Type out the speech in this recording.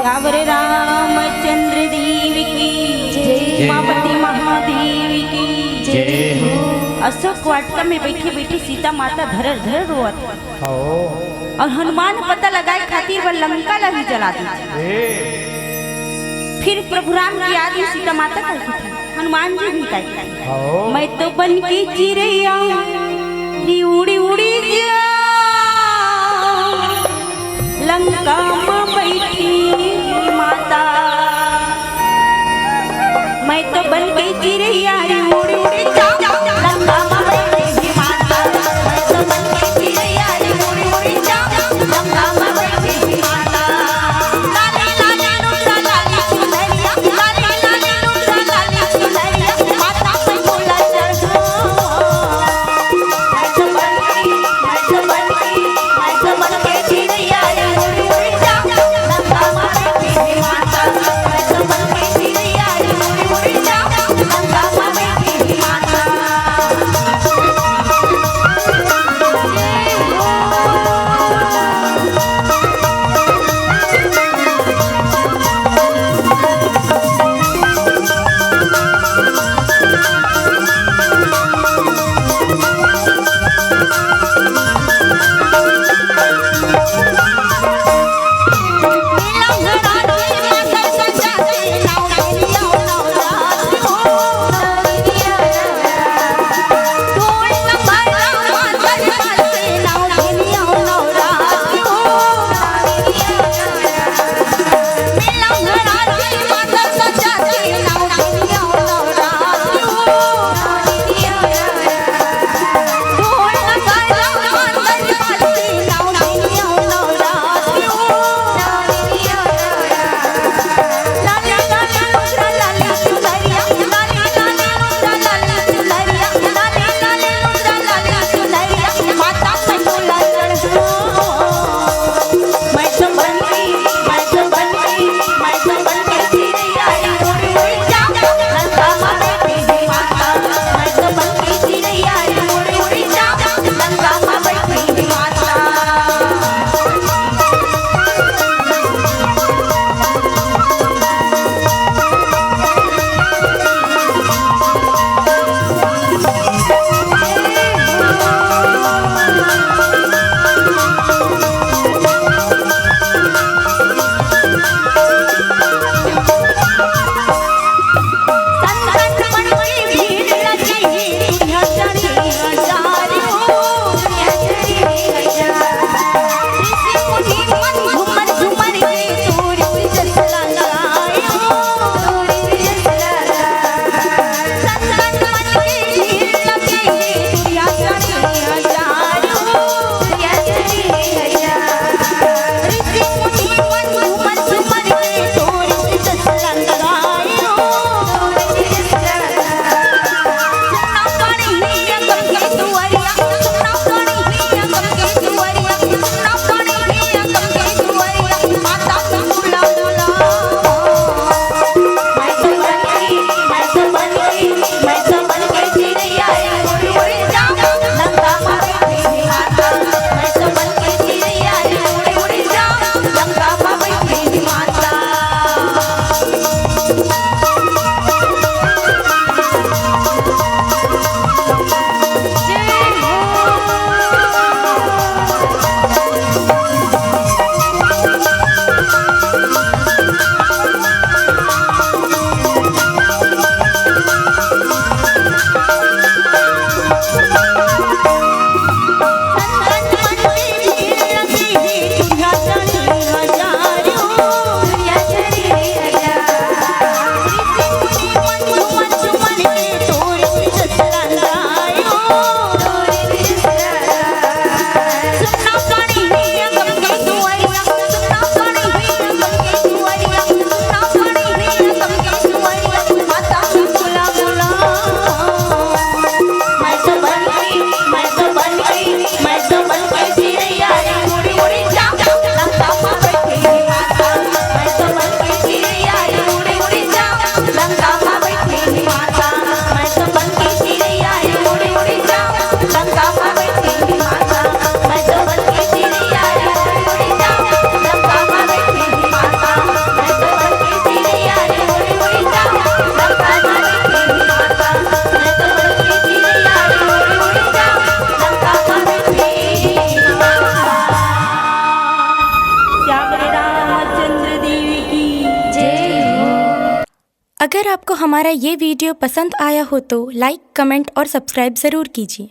त्यावरे रामचंद्र देव की जय, उमापति महादेव की जय। अशोक वाटिका में बैठी बैठी सीता माता धरर धरर रोवत और हनुमान पता लगाए खातिर वह लंका लगी जला दी। फिर प्रभु राम की याद में सीता माता का हनुमान जी भी कही मैं तो बन की चिड़ैया उड़ी उड़ी लंका में बैठी माता, मैं तो बन के चिड़ैया उड़ी उड़ी लंका में बैठी माता, मैं तो बन के चिड़ैया उड़ी उड़ी लंका में बैठी माता। लाली लाली नुरा लाली चुनरिया, लाली लाली नुरा लाली चुनरिया, माता पे बोला चढ़ो। मैं तो बन के चिड़ैया लंका में अगर आपको हमारा ये वीडियो पसंद आया हो तो लाइक, कमेंट और सब्सक्राइब ज़रूर कीजिए।